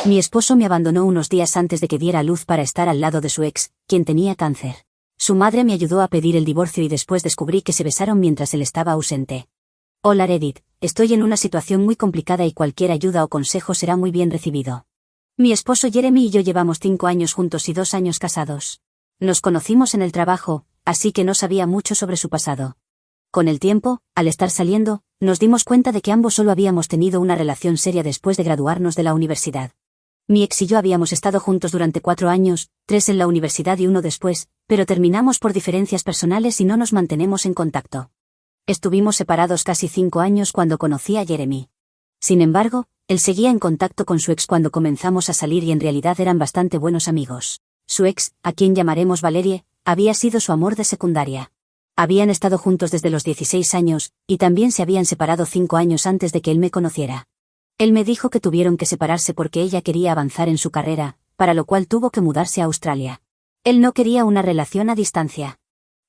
Mi esposo me abandonó unos días antes de que diera a luz para estar al lado de su ex, quien tenía cáncer. Su madre me ayudó a pedir el divorcio y después descubrí que se besaron mientras él estaba ausente. Hola Reddit, estoy en una situación muy complicada y cualquier ayuda o consejo será muy bien recibido. Mi esposo Jeremy y yo llevamos 5 años juntos y 2 años casados. Nos conocimos en el trabajo, así que no sabía mucho sobre su pasado. Con el tiempo, al estar saliendo, nos dimos cuenta de que ambos solo habíamos tenido una relación seria después de graduarnos de la universidad. Mi ex y yo habíamos estado juntos durante 4 años, 3 en la universidad y 1 después, pero terminamos por diferencias personales y no nos mantenemos en contacto. Estuvimos separados casi 5 años cuando conocí a Jeremy. Sin embargo, él seguía en contacto con su ex cuando comenzamos a salir y en realidad eran bastante buenos amigos. Su ex, a quien llamaremos Valerie, había sido su amor de secundaria. Habían estado juntos desde los 16 años, y también se habían separado 5 años antes de que él me conociera. Él me dijo que tuvieron que separarse porque ella quería avanzar en su carrera, para lo cual tuvo que mudarse a Australia. Él no quería una relación a distancia.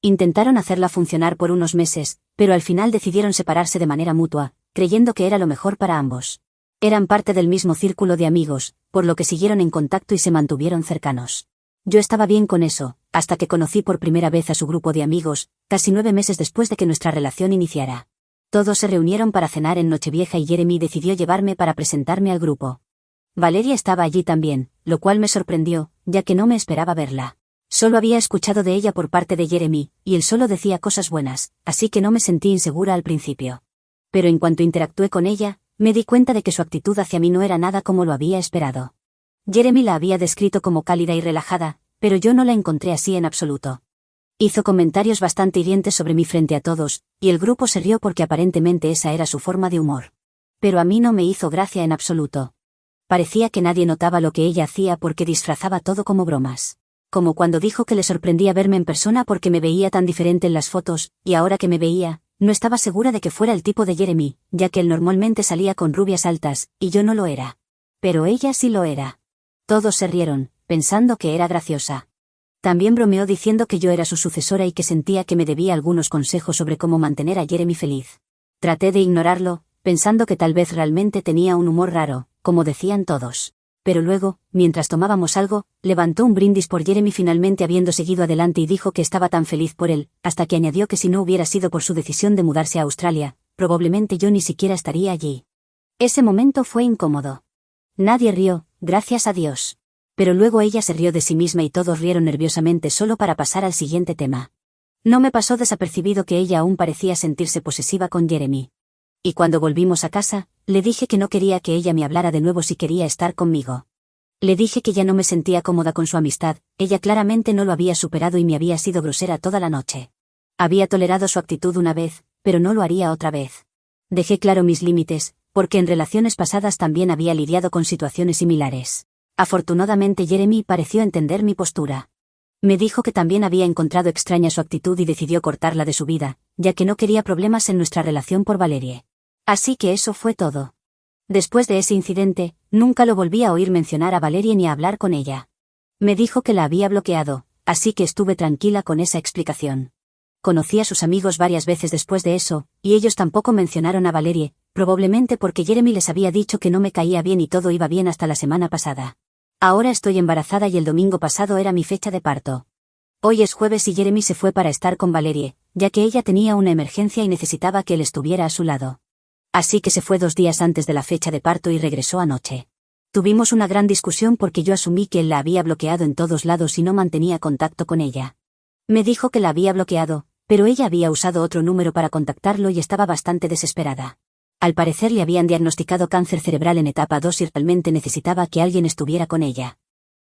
Intentaron hacerla funcionar por unos meses, pero al final decidieron separarse de manera mutua, creyendo que era lo mejor para ambos. Eran parte del mismo círculo de amigos, por lo que siguieron en contacto y se mantuvieron cercanos. Yo estaba bien con eso, hasta que conocí por primera vez a su grupo de amigos, casi 9 meses después de que nuestra relación iniciara. Todos se reunieron para cenar en Nochevieja y Jeremy decidió llevarme para presentarme al grupo. Valeria estaba allí también, lo cual me sorprendió, ya que no me esperaba verla. Solo había escuchado de ella por parte de Jeremy, y él solo decía cosas buenas, así que no me sentí insegura al principio. Pero en cuanto interactué con ella, me di cuenta de que su actitud hacia mí no era nada como lo había esperado. Jeremy la había descrito como cálida y relajada, pero yo no la encontré así en absoluto. Hizo comentarios bastante hirientes sobre mí frente a todos, y el grupo se rió porque aparentemente esa era su forma de humor. Pero a mí no me hizo gracia en absoluto. Parecía que nadie notaba lo que ella hacía porque disfrazaba todo como bromas. Como cuando dijo que le sorprendía verme en persona porque me veía tan diferente en las fotos, y ahora que me veía, no estaba segura de que fuera el tipo de Jeremy, ya que él normalmente salía con rubias altas, y yo no lo era. Pero ella sí lo era. Todos se rieron, pensando que era graciosa. También bromeó diciendo que yo era su sucesora y que sentía que me debía algunos consejos sobre cómo mantener a Jeremy feliz. Traté de ignorarlo, pensando que tal vez realmente tenía un humor raro, como decían todos. Pero luego, mientras tomábamos algo, levantó un brindis por Jeremy finalmente habiendo seguido adelante y dijo que estaba tan feliz por él, hasta que añadió que si no hubiera sido por su decisión de mudarse a Australia, probablemente yo ni siquiera estaría allí. Ese momento fue incómodo. Nadie rió, gracias a Dios. Pero luego ella se rió de sí misma y todos rieron nerviosamente solo para pasar al siguiente tema. No me pasó desapercibido que ella aún parecía sentirse posesiva con Jeremy. Y cuando volvimos a casa, le dije que no quería que ella me hablara de nuevo si quería estar conmigo. Le dije que ya no me sentía cómoda con su amistad, ella claramente no lo había superado y me había sido grosera toda la noche. Había tolerado su actitud una vez, pero no lo haría otra vez. Dejé claro mis límites, porque en relaciones pasadas también había lidiado con situaciones similares. Afortunadamente Jeremy pareció entender mi postura. Me dijo que también había encontrado extraña su actitud y decidió cortarla de su vida, ya que no quería problemas en nuestra relación por Valerie. Así que eso fue todo. Después de ese incidente, nunca lo volví a oír mencionar a Valerie ni a hablar con ella. Me dijo que la había bloqueado, así que estuve tranquila con esa explicación. Conocí a sus amigos varias veces después de eso, y ellos tampoco mencionaron a Valerie, probablemente porque Jeremy les había dicho que no me caía bien y todo iba bien hasta la semana pasada. Ahora estoy embarazada y el domingo pasado era mi fecha de parto. Hoy es jueves y Jeremy se fue para estar con Valerie, ya que ella tenía una emergencia y necesitaba que él estuviera a su lado. Así que se fue 2 días antes de la fecha de parto y regresó anoche. Tuvimos una gran discusión porque yo asumí que él la había bloqueado en todos lados y no mantenía contacto con ella. Me dijo que la había bloqueado, pero ella había usado otro número para contactarlo y estaba bastante desesperada. Al parecer le habían diagnosticado cáncer cerebral en etapa 2 y realmente necesitaba que alguien estuviera con ella.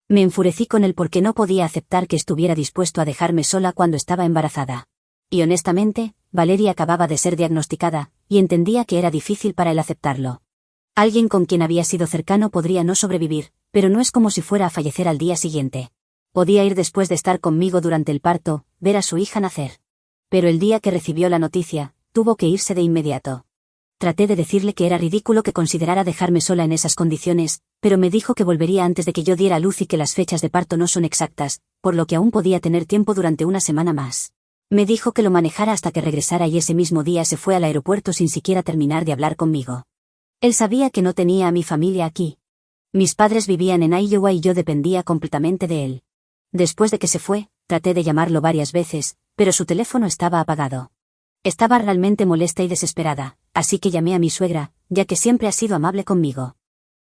Me enfurecí con él porque no podía aceptar que estuviera dispuesto a dejarme sola cuando estaba embarazada. Y honestamente, Valeria acababa de ser diagnosticada, y entendía que era difícil para él aceptarlo. Alguien con quien había sido cercano podría no sobrevivir, pero no es como si fuera a fallecer al día siguiente. Podía ir después de estar conmigo durante el parto, ver a su hija nacer. Pero el día que recibió la noticia, tuvo que irse de inmediato. Traté de decirle que era ridículo que considerara dejarme sola en esas condiciones, pero me dijo que volvería antes de que yo diera a luz y que las fechas de parto no son exactas, por lo que aún podía tener tiempo durante una semana más. Me dijo que lo manejara hasta que regresara y ese mismo día se fue al aeropuerto sin siquiera terminar de hablar conmigo. Él sabía que no tenía a mi familia aquí. Mis padres vivían en Iowa y yo dependía completamente de él. Después de que se fue, traté de llamarlo varias veces, pero su teléfono estaba apagado. Estaba realmente molesta y desesperada, así que llamé a mi suegra, ya que siempre ha sido amable conmigo.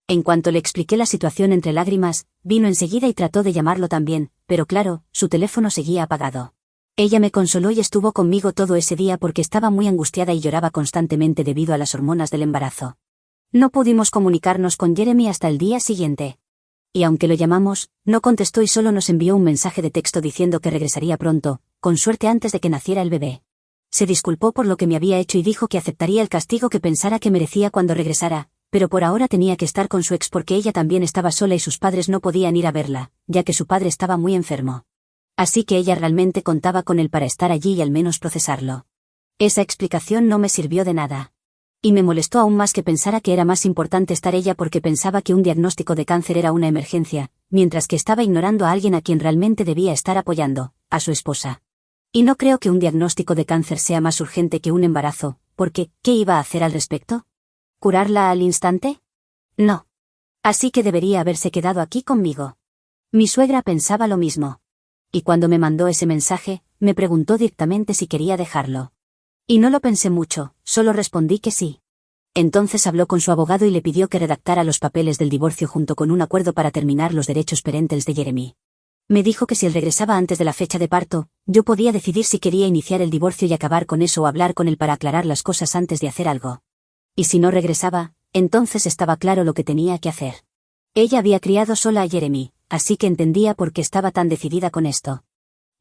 En cuanto le expliqué la situación entre lágrimas, vino enseguida y trató de llamarlo también, pero claro, su teléfono seguía apagado. Ella me consoló y estuvo conmigo todo ese día porque estaba muy angustiada y lloraba constantemente debido a las hormonas del embarazo. No pudimos comunicarnos con Jeremy hasta el día siguiente. Y aunque lo llamamos, no contestó y solo nos envió un mensaje de texto diciendo que regresaría pronto, con suerte antes de que naciera el bebé. Se disculpó por lo que me había hecho y dijo que aceptaría el castigo que pensara que merecía cuando regresara, pero por ahora tenía que estar con su ex porque ella también estaba sola y sus padres no podían ir a verla, ya que su padre estaba muy enfermo. Así que ella realmente contaba con él para estar allí y al menos procesarlo. Esa explicación no me sirvió de nada. Y me molestó aún más que pensara que era más importante estar ella porque pensaba que un diagnóstico de cáncer era una emergencia, mientras que estaba ignorando a alguien a quien realmente debía estar apoyando, a su esposa. Y no creo que un diagnóstico de cáncer sea más urgente que un embarazo, porque, ¿qué iba a hacer al respecto? ¿Curarla al instante? No. Así que debería haberse quedado aquí conmigo. Mi suegra pensaba lo mismo. Y cuando me mandó ese mensaje, me preguntó directamente si quería dejarlo. Y no lo pensé mucho, solo respondí que sí. Entonces habló con su abogado y le pidió que redactara los papeles del divorcio junto con un acuerdo para terminar los derechos parentales de Jeremy. Me dijo que si él regresaba antes de la fecha de parto, yo podía decidir si quería iniciar el divorcio y acabar con eso o hablar con él para aclarar las cosas antes de hacer algo. Y si no regresaba, entonces estaba claro lo que tenía que hacer. Ella había criado sola a Jeremy, así que entendía por qué estaba tan decidida con esto.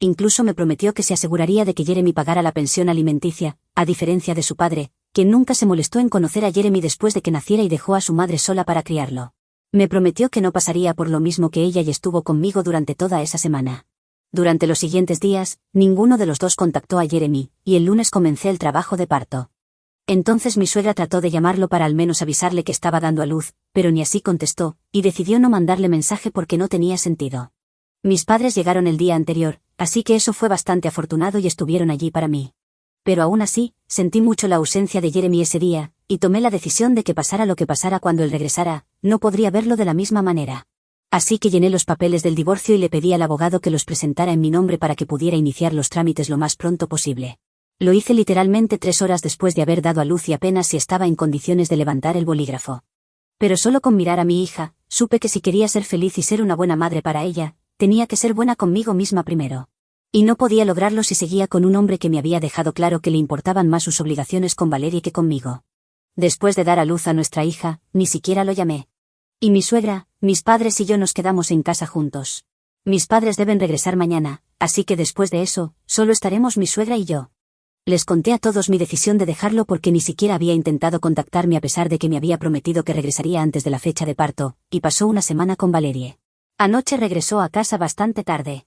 Incluso me prometió que se aseguraría de que Jeremy pagara la pensión alimenticia, a diferencia de su padre, quien nunca se molestó en conocer a Jeremy después de que naciera y dejó a su madre sola para criarlo. Me prometió que no pasaría por lo mismo que ella y estuvo conmigo durante toda esa semana. Durante los siguientes días, ninguno de los dos contactó a Jeremy, y el lunes comencé el trabajo de parto. Entonces mi suegra trató de llamarlo para al menos avisarle que estaba dando a luz, pero ni así contestó, y decidió no mandarle mensaje porque no tenía sentido. Mis padres llegaron el día anterior, así que eso fue bastante afortunado y estuvieron allí para mí. Pero aún así, sentí mucho la ausencia de Jeremy ese día, y tomé la decisión de que pasara lo que pasara cuando él regresara, no podría verlo de la misma manera. Así que llené los papeles del divorcio y le pedí al abogado que los presentara en mi nombre para que pudiera iniciar los trámites lo más pronto posible. Lo hice literalmente 3 horas después de haber dado a luz y apenas si estaba en condiciones de levantar el bolígrafo. Pero solo con mirar a mi hija, supe que si quería ser feliz y ser una buena madre para ella, tenía que ser buena conmigo misma primero. Y no podía lograrlo si seguía con un hombre que me había dejado claro que le importaban más sus obligaciones con Valerie que conmigo. Después de dar a luz a nuestra hija, ni siquiera lo llamé. Y mi suegra, mis padres y yo nos quedamos en casa juntos. Mis padres deben regresar mañana, así que después de eso, solo estaremos mi suegra y yo. Les conté a todos mi decisión de dejarlo porque ni siquiera había intentado contactarme a pesar de que me había prometido que regresaría antes de la fecha de parto, y pasó una semana con Valerie. Anoche regresó a casa bastante tarde.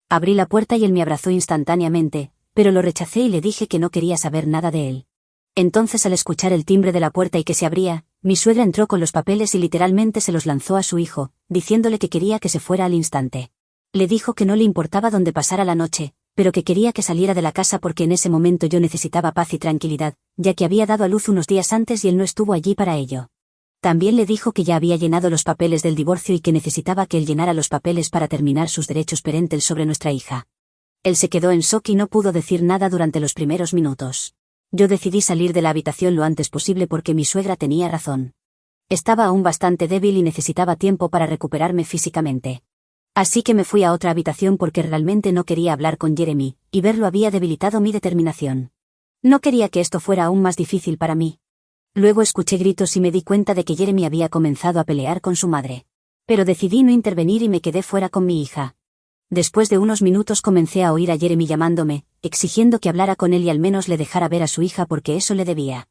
Abrí la puerta y él me abrazó instantáneamente, pero lo rechacé y le dije que no quería saber nada de él. Entonces al escuchar el timbre de la puerta y que se abría, mi suegra entró con los papeles y literalmente se los lanzó a su hijo, diciéndole que quería que se fuera al instante. Le dijo que no le importaba dónde pasara la noche, pero que quería que saliera de la casa porque en ese momento yo necesitaba paz y tranquilidad, ya que había dado a luz unos días antes y él no estuvo allí para ello. También le dijo que ya había llenado los papeles del divorcio y que necesitaba que él llenara los papeles para terminar sus derechos parentales sobre nuestra hija. Él se quedó en shock y no pudo decir nada durante los primeros minutos. Yo decidí salir de la habitación lo antes posible porque mi suegra tenía razón. Estaba aún bastante débil y necesitaba tiempo para recuperarme físicamente. Así que me fui a otra habitación porque realmente no quería hablar con Jeremy, y verlo había debilitado mi determinación. No quería que esto fuera aún más difícil para mí. Luego escuché gritos y me di cuenta de que Jeremy había comenzado a pelear con su madre. Pero decidí no intervenir y me quedé fuera con mi hija. Después de unos minutos comencé a oír a Jeremy llamándome, exigiendo que hablara con él y al menos le dejara ver a su hija porque eso le debía.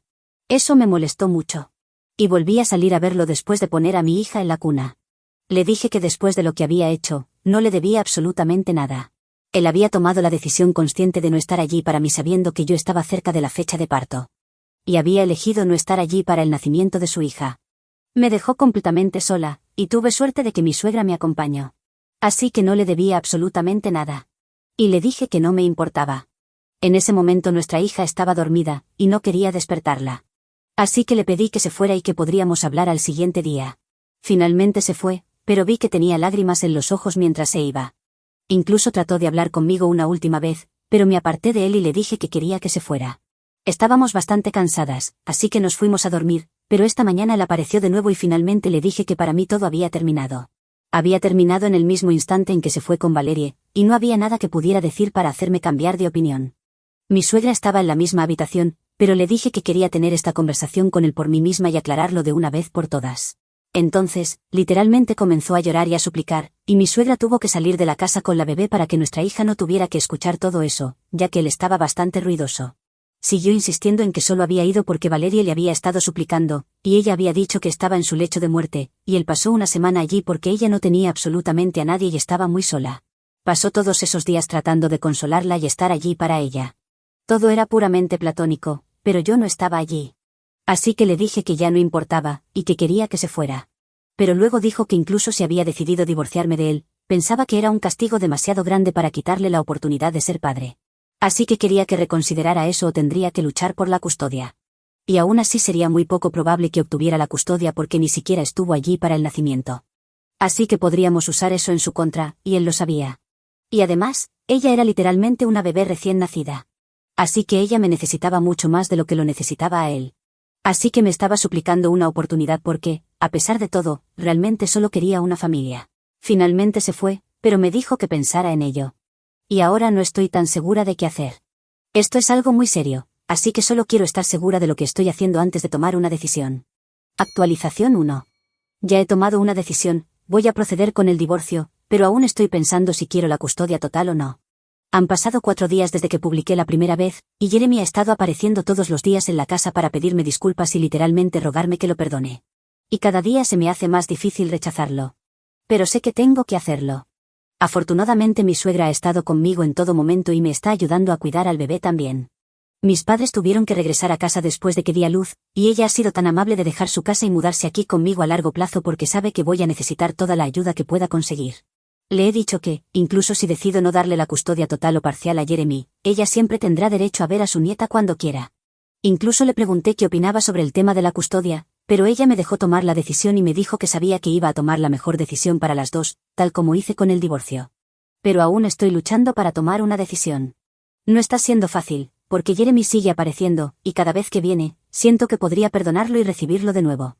Eso me molestó mucho. Y volví a salir a verlo después de poner a mi hija en la cuna. Le dije que después de lo que había hecho, no le debía absolutamente nada. Él había tomado la decisión consciente de no estar allí para mí sabiendo que yo estaba cerca de la fecha de parto. Y había elegido no estar allí para el nacimiento de su hija. Me dejó completamente sola, y tuve suerte de que mi suegra me acompañó. Así que no le debía absolutamente nada. Y le dije que no me importaba. En ese momento nuestra hija estaba dormida, y no quería despertarla. Así que le pedí que se fuera y que podríamos hablar al siguiente día. Finalmente se fue, pero vi que tenía lágrimas en los ojos mientras se iba. Incluso trató de hablar conmigo una última vez, pero me aparté de él y le dije que quería que se fuera. Estábamos bastante cansadas, así que nos fuimos a dormir, pero esta mañana él apareció de nuevo y finalmente le dije que para mí todo había terminado. Había terminado en el mismo instante en que se fue con Valerie, y no había nada que pudiera decir para hacerme cambiar de opinión. Mi suegra estaba en la misma habitación, pero le dije que quería tener esta conversación con él por mí misma y aclararlo de una vez por todas. Entonces, literalmente comenzó a llorar y a suplicar, y mi suegra tuvo que salir de la casa con la bebé para que nuestra hija no tuviera que escuchar todo eso, ya que él estaba bastante ruidoso. Siguió insistiendo en que solo había ido porque Valerie le había estado suplicando, y ella había dicho que estaba en su lecho de muerte, y él pasó una semana allí porque ella no tenía absolutamente a nadie y estaba muy sola. Pasó todos esos días tratando de consolarla y estar allí para ella. Todo era puramente platónico, pero yo no estaba allí. Así que le dije que ya no importaba, y que quería que se fuera. Pero luego dijo que incluso si había decidido divorciarme de él, pensaba que era un castigo demasiado grande para quitarle la oportunidad de ser padre. Así que quería que reconsiderara eso o tendría que luchar por la custodia. Y aún así sería muy poco probable que obtuviera la custodia porque ni siquiera estuvo allí para el nacimiento. Así que podríamos usar eso en su contra, y él lo sabía. Y además, ella era literalmente una bebé recién nacida. Así que ella me necesitaba mucho más de lo que lo necesitaba a él. Así que me estaba suplicando una oportunidad porque, a pesar de todo, realmente solo quería una familia. Finalmente se fue, pero me dijo que pensara en ello. Y ahora no estoy tan segura de qué hacer. Esto es algo muy serio, así que solo quiero estar segura de lo que estoy haciendo antes de tomar una decisión. Actualización 1. Ya he tomado una decisión, voy a proceder con el divorcio, pero aún estoy pensando si quiero la custodia total o no. Han pasado 4 días desde que publiqué la primera vez, y Jeremy ha estado apareciendo todos los días en la casa para pedirme disculpas y literalmente rogarme que lo perdone. Y cada día se me hace más difícil rechazarlo. Pero sé que tengo que hacerlo. Afortunadamente mi suegra ha estado conmigo en todo momento y me está ayudando a cuidar al bebé también. Mis padres tuvieron que regresar a casa después de que di a luz, y ella ha sido tan amable de dejar su casa y mudarse aquí conmigo a largo plazo porque sabe que voy a necesitar toda la ayuda que pueda conseguir. Le he dicho que, incluso si decido no darle la custodia total o parcial a Jeremy, ella siempre tendrá derecho a ver a su nieta cuando quiera. Incluso le pregunté qué opinaba sobre el tema de la custodia, pero ella me dejó tomar la decisión y me dijo que sabía que iba a tomar la mejor decisión para las dos, tal como hice con el divorcio. Pero aún estoy luchando para tomar una decisión. No está siendo fácil, porque Jeremy sigue apareciendo, y cada vez que viene, siento que podría perdonarlo y recibirlo de nuevo.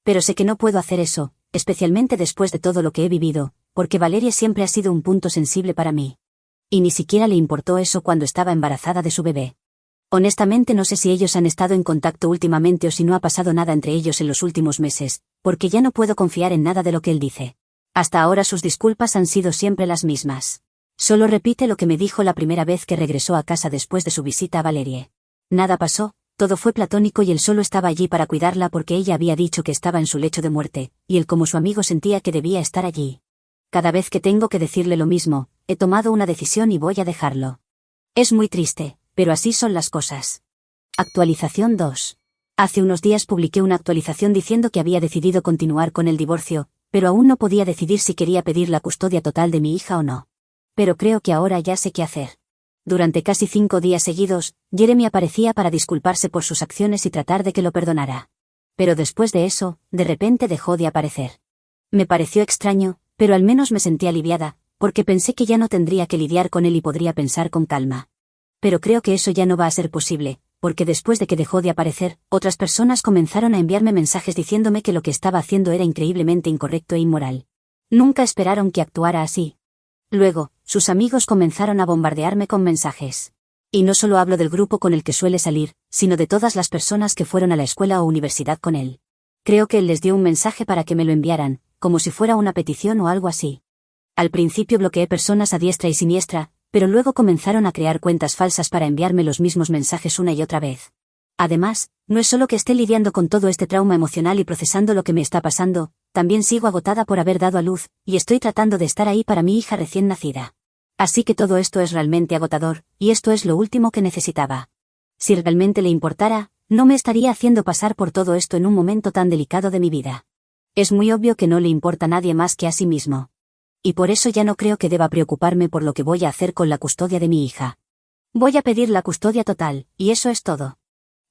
Pero sé que no puedo hacer eso, especialmente después de todo lo que he vivido, porque Valerie siempre ha sido un punto sensible para mí. Y ni siquiera le importó eso cuando estaba embarazada de su bebé. Honestamente no sé si ellos han estado en contacto últimamente o si no ha pasado nada entre ellos en los últimos meses, porque ya no puedo confiar en nada de lo que él dice. Hasta ahora sus disculpas han sido siempre las mismas. Solo repite lo que me dijo la primera vez que regresó a casa después de su visita a Valerie. Nada pasó, todo fue platónico y él solo estaba allí para cuidarla porque ella había dicho que estaba en su lecho de muerte, y él como su amigo sentía que debía estar allí. Cada vez que tengo que decirle lo mismo, he tomado una decisión y voy a dejarlo. Es muy triste, pero así son las cosas. Actualización 2. Hace unos días publiqué una actualización diciendo que había decidido continuar con el divorcio, pero aún no podía decidir si quería pedir la custodia total de mi hija o no. Pero creo que ahora ya sé qué hacer. Durante casi 5 días seguidos, Jeremy aparecía para disculparse por sus acciones y tratar de que lo perdonara. Pero después de eso, de repente dejó de aparecer. Me pareció extraño, pero al menos me sentí aliviada, porque pensé que ya no tendría que lidiar con él y podría pensar con calma. Pero creo que eso ya no va a ser posible, porque después de que dejó de aparecer, otras personas comenzaron a enviarme mensajes diciéndome que lo que estaba haciendo era increíblemente incorrecto e inmoral. Nunca esperaron que actuara así. Luego, sus amigos comenzaron a bombardearme con mensajes. Y no solo hablo del grupo con el que suele salir, sino de todas las personas que fueron a la escuela o universidad con él. Creo que él les dio un mensaje para que me lo enviaran, como si fuera una petición o algo así. Al principio bloqueé personas a diestra y siniestra, pero luego comenzaron a crear cuentas falsas para enviarme los mismos mensajes una y otra vez. Además, no es solo que esté lidiando con todo este trauma emocional y procesando lo que me está pasando, también sigo agotada por haber dado a luz, y estoy tratando de estar ahí para mi hija recién nacida. Así que todo esto es realmente agotador, y esto es lo último que necesitaba. Si realmente le importara, no me estaría haciendo pasar por todo esto en un momento tan delicado de mi vida. Es muy obvio que no le importa a nadie más que a sí mismo. Y por eso ya no creo que deba preocuparme por lo que voy a hacer con la custodia de mi hija. Voy a pedir la custodia total, y eso es todo.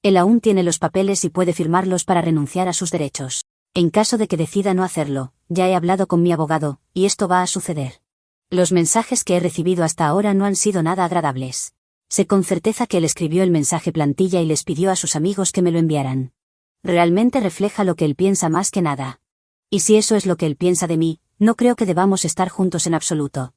Él aún tiene los papeles y puede firmarlos para renunciar a sus derechos. En caso de que decida no hacerlo, ya he hablado con mi abogado, y esto va a suceder. Los mensajes que he recibido hasta ahora no han sido nada agradables. Sé con certeza que él escribió el mensaje plantilla y les pidió a sus amigos que me lo enviaran. Realmente refleja lo que él piensa más que nada. Y si eso es lo que él piensa de mí, no creo que debamos estar juntos en absoluto.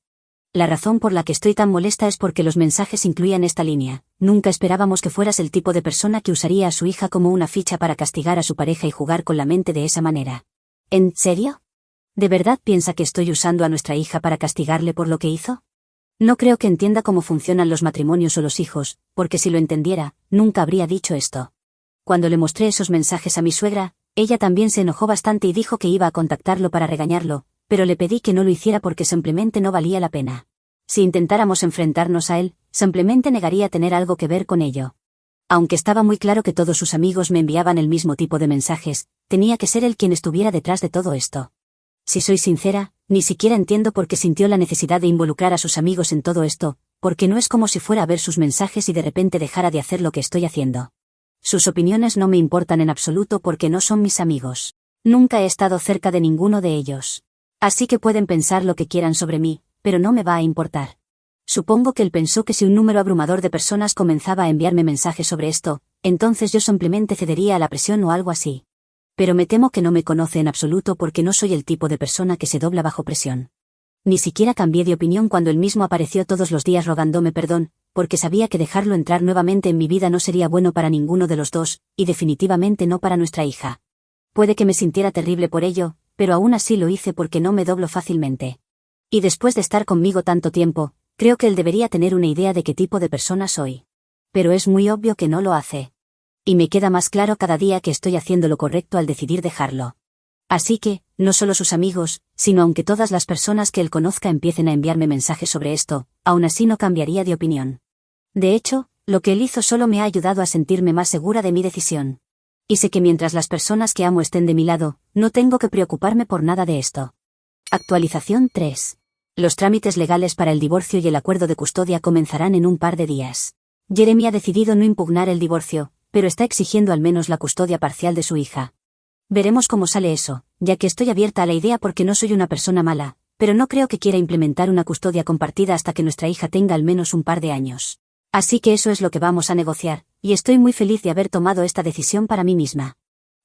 La razón por la que estoy tan molesta es porque los mensajes incluían esta línea: nunca esperábamos que fueras el tipo de persona que usaría a su hija como una ficha para castigar a su pareja y jugar con la mente de esa manera. ¿En serio? ¿De verdad piensa que estoy usando a nuestra hija para castigarle por lo que hizo? No creo que entienda cómo funcionan los matrimonios o los hijos, porque si lo entendiera, nunca habría dicho esto. Cuando le mostré esos mensajes a mi suegra, ella también se enojó bastante y dijo que iba a contactarlo para regañarlo, pero le pedí que no lo hiciera porque simplemente no valía la pena. Si intentáramos enfrentarnos a él, simplemente negaría tener algo que ver con ello. Aunque estaba muy claro que todos sus amigos me enviaban el mismo tipo de mensajes, tenía que ser él quien estuviera detrás de todo esto. Si soy sincera, ni siquiera entiendo por qué sintió la necesidad de involucrar a sus amigos en todo esto, porque no es como si fuera a ver sus mensajes y de repente dejara de hacer lo que estoy haciendo. Sus opiniones no me importan en absoluto porque no son mis amigos. Nunca he estado cerca de ninguno de ellos. Así que pueden pensar lo que quieran sobre mí, pero no me va a importar. Supongo que él pensó que si un número abrumador de personas comenzaba a enviarme mensajes sobre esto, entonces yo simplemente cedería a la presión o algo así. Pero me temo que no me conoce en absoluto porque no soy el tipo de persona que se dobla bajo presión. Ni siquiera cambié de opinión cuando él mismo apareció todos los días rogándome perdón, porque sabía que dejarlo entrar nuevamente en mi vida no sería bueno para ninguno de los dos, y definitivamente no para nuestra hija. Puede que me sintiera terrible por ello, pero aún así lo hice porque no me doblo fácilmente. Y después de estar conmigo tanto tiempo, creo que él debería tener una idea de qué tipo de persona soy. Pero es muy obvio que no lo hace. Y me queda más claro cada día que estoy haciendo lo correcto al decidir dejarlo. Así que, no solo sus amigos, sino aunque todas las personas que él conozca empiecen a enviarme mensajes sobre esto, aún así no cambiaría de opinión. De hecho, lo que él hizo solo me ha ayudado a sentirme más segura de mi decisión. Y sé que mientras las personas que amo estén de mi lado, no tengo que preocuparme por nada de esto. Actualización 3. Los trámites legales para el divorcio y el acuerdo de custodia comenzarán en un par de días. Jeremy ha decidido no impugnar el divorcio, pero está exigiendo al menos la custodia parcial de su hija. Veremos cómo sale eso, ya que estoy abierta a la idea porque no soy una persona mala, pero no creo que quiera implementar una custodia compartida hasta que nuestra hija tenga al menos un par de años. Así que eso es lo que vamos a negociar, y estoy muy feliz de haber tomado esta decisión para mí misma.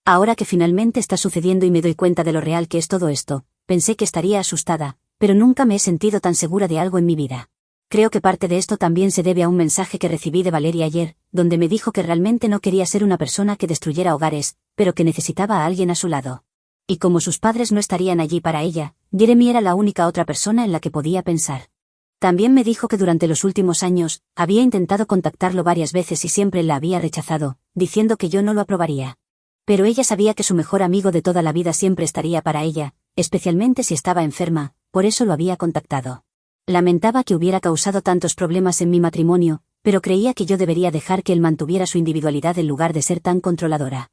Ahora que finalmente está sucediendo y me doy cuenta de lo real que es todo esto, pensé que estaría asustada, pero nunca me he sentido tan segura de algo en mi vida. Creo que parte de esto también se debe a un mensaje que recibí de Valeria ayer, donde me dijo que realmente no quería ser una persona que destruyera hogares, pero que necesitaba a alguien a su lado. Y como sus padres no estarían allí para ella, Jeremy era la única otra persona en la que podía pensar. También me dijo que durante los últimos años, había intentado contactarlo varias veces y siempre la había rechazado, diciendo que yo no lo aprobaría. Pero ella sabía que su mejor amigo de toda la vida siempre estaría para ella, especialmente si estaba enferma, por eso lo había contactado. Lamentaba que hubiera causado tantos problemas en mi matrimonio, pero creía que yo debería dejar que él mantuviera su individualidad en lugar de ser tan controladora.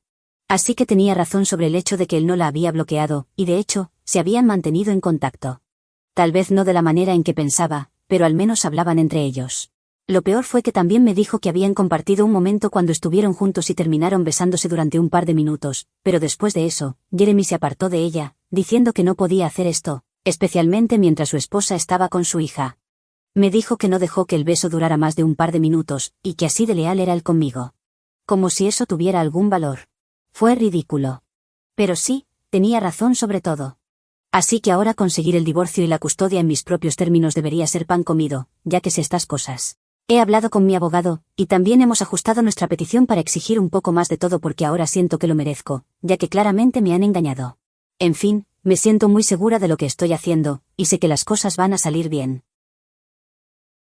Así que tenía razón sobre el hecho de que él no la había bloqueado, y de hecho, se habían mantenido en contacto. Tal vez no de la manera en que pensaba, pero al menos hablaban entre ellos. Lo peor fue que también me dijo que habían compartido un momento cuando estuvieron juntos y terminaron besándose durante un par de minutos, pero después de eso, Jeremy se apartó de ella, diciendo que no podía hacer esto, especialmente mientras su esposa estaba con su hija. Me dijo que no dejó que el beso durara más de un par de minutos, y que así de leal era él conmigo. Como si eso tuviera algún valor. Fue ridículo. Pero sí, tenía razón sobre todo. Así que ahora conseguir el divorcio y la custodia en mis propios términos debería ser pan comido, ya que sé estas cosas. He hablado con mi abogado, y también hemos ajustado nuestra petición para exigir un poco más de todo porque ahora siento que lo merezco, ya que claramente me han engañado. En fin, me siento muy segura de lo que estoy haciendo, y sé que las cosas van a salir bien.